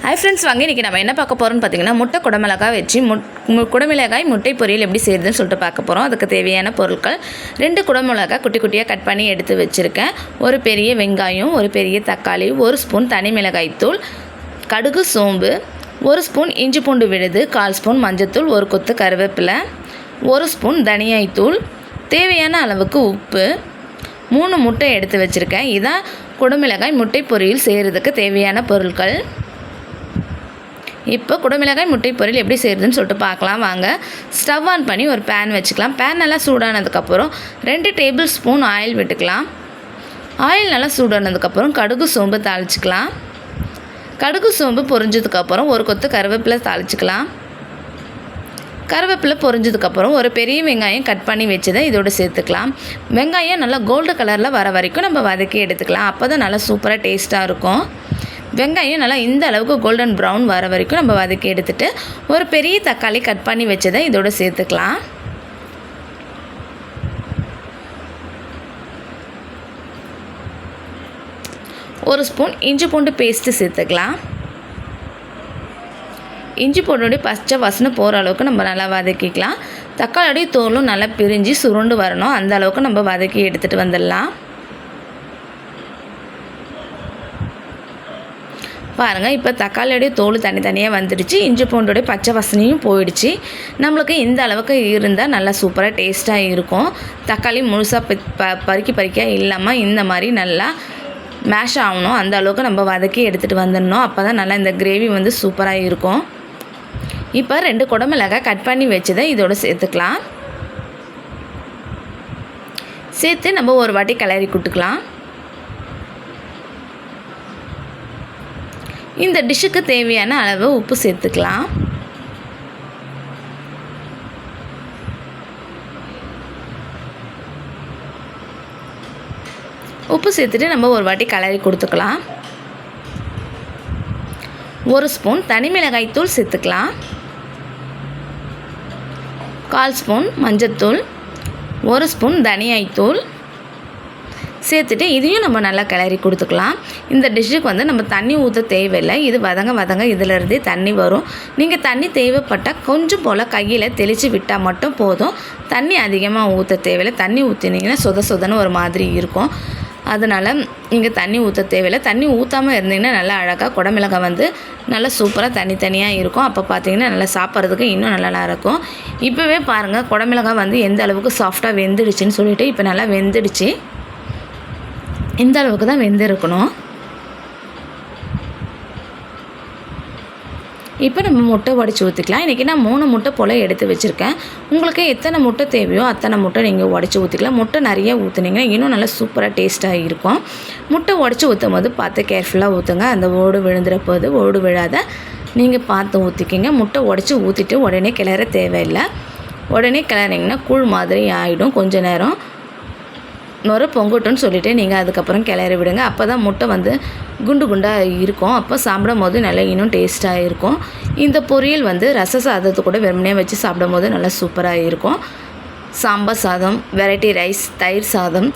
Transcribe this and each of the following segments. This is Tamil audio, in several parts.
ஹாய் ஃப்ரெண்ட்ஸ், வாங்க இன்றைக்கி நம்ம என்ன பார்க்க போகிறோம்னு பார்த்தீங்கன்னா, முட்டை குடமிளகாய் வச்சு குடமிளகாய் முட்டை பொரியல் எப்படி செய்யுதுன்னு சொல்லிட்டு பார்க்க போகிறோம். அதுக்கு தேவையான பொருட்கள் 2 குடமிளகாய் குட்டி குட்டியாக கட் பண்ணி எடுத்து வச்சுருக்கேன். ஒரு பெரிய வெங்காயம், ஒரு பெரிய தக்காளி, 1 ஸ்பூன் தனி மிளகாய் தூள், கடுகு, சோம்பு, 1 ஸ்பூன் இஞ்சி பூண்டு விழுது, 1/4 ஸ்பூன் மஞ்சத்தூள், 1 கொத்து கருவேப்பிலை, 1 ஸ்பூன் தனியாய் தூள், தேவையான அளவுக்கு உப்பு, 3 முட்டை எடுத்து வச்சுருக்கேன். இதான் குடமிளகாய் முட்டை பொரியல் செய்கிறதுக்கு தேவையான பொருட்கள். இப்போ குடமிளகாய் முட்டை பொரியல் எப்படி செய்கிறதுன்னு சொல்லிட்டு பார்க்கலாம் வாங்க. ஸ்டவ் ஆன் பண்ணி ஒரு பேன் வச்சுக்கலாம். பேன் நல்லா சூடானதுக்கப்புறம் 2 டேபிள் ஸ்பூன் ஆயில் விட்டுக்கலாம். ஆயில் நல்லா சூடானதுக்கப்புறம் கடுகு, சோம்பு தாளிச்சிக்கலாம். கடுகு, சோம்பு பொரிஞ்சதுக்கப்புறம் 1 கொத்து கருவேப்பிலை தாளிச்சிக்கலாம். கருவேப்பிலை பொரிஞ்சதுக்கப்புறம் ஒரு பெரிய வெங்காயம் கட் பண்ணி வச்சதை இதோடு சேர்த்துக்கலாம். வெங்காயம் நல்லா கோல்டு கலரில் வர வரைக்கும் நம்ம வதக்கி எடுத்துக்கலாம். அப்போ தான் நல்லா சூப்பராக டேஸ்ட்டாக இருக்கும். வெங்காயம் நல்லா இந்த அளவுக்கு கோல்டன் ப்ரௌன் வர வரைக்கும் நம்ம வதக்கி எடுத்துகிட்டு ஒரு பெரிய தக்காளி கட் பண்ணி வச்சதை இதோடு சேர்த்துக்கலாம். ஒரு ஸ்பூன் இஞ்சி பூண்டு பேஸ்ட்டு சேர்த்துக்கலாம். இஞ்சி பூண்டோடைய பச்சை வாசனை போகிற அளவுக்கு நம்ம நல்லா வதக்கிக்கலாம். தக்காளியோடைய தோலும் நல்லா பிரிஞ்சு சுருண்டு வரணும், அந்த அளவுக்கு நம்ம வதக்கி எடுத்துகிட்டு வந்துடலாம். பாருங்கள், இப்போ தக்காளியோடைய தோல் தனித்தனியாக வந்துடுச்சு. இஞ்சி பூண்டோடைய பச்சை வாசனையும் போயிடுச்சு. நம்மளுக்கு இந்த அளவுக்கு இருந்தால் நல்லா சூப்பராக டேஸ்ட்டாக இருக்கும். தக்காளி முழுசாக பறிக்க இல்லாமல் இந்த மாதிரி நல்லா மேஷ் ஆகணும், அந்த அளவுக்கு நம்ம வதக்கி எடுத்துகிட்டு வந்துடணும். அப்போ தான் நல்லா இந்த கிரேவி வந்து சூப்பராக இருக்கும். இப்போ 2 குடமிளகாய் கட் பண்ணி வச்சதை இதோடு சேர்த்துக்கலாம். சேர்த்து நம்ம ஒரு வாட்டி கிளறி கொடுத்துக்கலாம். இந்த டிஷ்ஷுக்கு தேவையான அளவு உப்பு சேர்த்துக்கலாம். உப்பு சேர்த்துட்டு நம்ம ஒரு வாட்டி கிளறி கொடுத்துக்கலாம். 1 ஸ்பூன் தனி மிளகாய் தூள் சேர்த்துக்கலாம். 1/4 ஸ்பூன் மஞ்சத்தூள், 1 ஸ்பூன் தனியாய் தூள் சேர்த்துட்டு இதையும் நம்ம நல்லா கிளறி கொடுத்துக்கலாம். இந்த டிஷ்ஷுக்கு வந்து நம்ம தண்ணி ஊற்ற தேவையில்லை. இது வதங்க இதிலருந்தே தண்ணி வரும். நீங்கள் தண்ணி தேவைப்பட்டால் கொஞ்சம் போல் கையில் தெளித்து விட்டால் மட்டும் போதும். தண்ணி அதிகமாக ஊற்ற தேவையில்லை. தண்ணி ஊற்றினீங்கன்னா சொதன்னு ஒரு மாதிரி இருக்கும். அதனால் நீங்கள் தண்ணி ஊற்ற தேவையில்லை. தண்ணி ஊற்றாமல் இருந்தீங்கன்னா நல்லா அழகாக குடமிளகாய் வந்து நல்லா சூப்பராக தனித்தனியாக இருக்கும். அப்போ பார்த்தீங்கன்னா நல்லா சாப்பிட்றதுக்கு இன்னும் நல்லா இருக்கும். இப்போவே பாருங்கள், குடமிளகாய் வந்து எந்த அளவுக்கு சாஃப்டாக வெந்துடுச்சுன்னு சொல்லிவிட்டு இப்போ நல்லா வெந்துடுச்சு. இந்த அளவுக்கு தான் வெந்திருக்கணும். இப்போ நம்ம முட்டை உடச்சி ஊற்றிக்கலாம். இன்றைக்கி நான் 3 முட்டை போல் எடுத்து வச்சுருக்கேன். உங்களுக்கு எத்தனை முட்டை தேவையோ அத்தனை முட்டை நீங்கள் உடச்சி ஊற்றிக்கலாம். முட்டை நிறைய ஊற்றுனீங்கன்னா இன்னும் நல்லா சூப்பராக டேஸ்ட்டாக இருக்கும். முட்டை உடச்சி ஊற்றும் போது பார்த்து கேர்ஃபுல்லாக ஊற்றுங்க. அந்த ஓடு விழுந்துற போது ஓடு விழாத நீங்கள் பார்த்து ஊற்றிக்கிங்க. முட்டை உடச்சி ஊற்றிட்டு உடனே கிளற தேவையில்லை. உடனே கிளறிங்கன்னா கூழ் மாதிரி ஆகிடும். கொஞ்ச நேரம் நுரை பொங்கட்டுன்னு சொல்லிவிட்டு நீங்கள் அதுக்கப்புறம் கிளறி விடுங்க. அப்போ தான் முட்டை வந்து குண்டு குண்டாக இருக்கும். அப்போ சாப்பிடும் போது நல்லா இன்னும் டேஸ்ட்டாக இருக்கும். இந்த பொரியல் வந்து ரச சாதத்தை கூட வெறுமனே வச்சு சாப்பிடும் போது நல்லா சூப்பராக இருக்கும். சாம்பார் சாதம், வெரைட்டி ரைஸ், தயிர் சாதம்,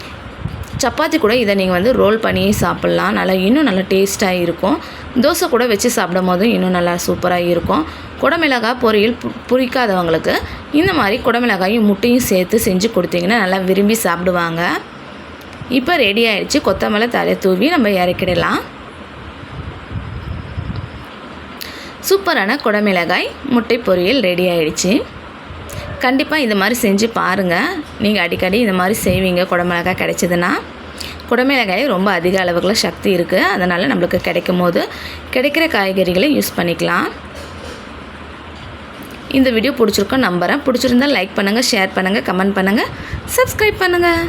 சப்பாத்தி கூட இதை நீங்கள் வந்து ரோல் பண்ணி சாப்பிட்லாம். நல்லா இன்னும் நல்லா டேஸ்ட்டாக இருக்கும். தோசை கூட வச்சு சாப்பிடும் போதும் இன்னும் நல்லா சூப்பராக இருக்கும். குடமிளகாய் பொரியல் பிடிக்காதவங்களுக்கு இந்த மாதிரி குடமிளகாயும் முட்டையும் சேர்த்து செஞ்சு கொடுத்தீங்கன்னா நல்லா விரும்பி சாப்பிடுவாங்க. இப்போ ரெடி ஆகிடுச்சு. கொத்தமல்லி தலை தூவி நம்ம இறக்கிடலாம். சூப்பரான குடமிளகாய் முட்டை பொரியல் ரெடி ஆகிடுச்சு. கண்டிப்பாக இந்த மாதிரி செஞ்சு பாருங்கள். நீங்கள் அடிக்கடி இந்த மாதிரி செய்வீங்க. குடமிளகாய் கிடைச்சதுன்னா, குடமிளகாய் ரொம்ப அதிக அளவுக்குள்ள சக்தி இருக்குது. அதனால் நம்மளுக்கு கிடைக்கும் போது கிடைக்கிற காய்கறிகளை யூஸ் பண்ணிக்கலாம். இந்த வீடியோ பிடிச்சிருக்கோம் நம்புகிறேன். பிடிச்சிருந்தால் லைக் பண்ணுங்கள், ஷேர் பண்ணுங்கள், கமெண்ட் பண்ணுங்கள், சப்ஸ்கிரைப் பண்ணுங்கள்.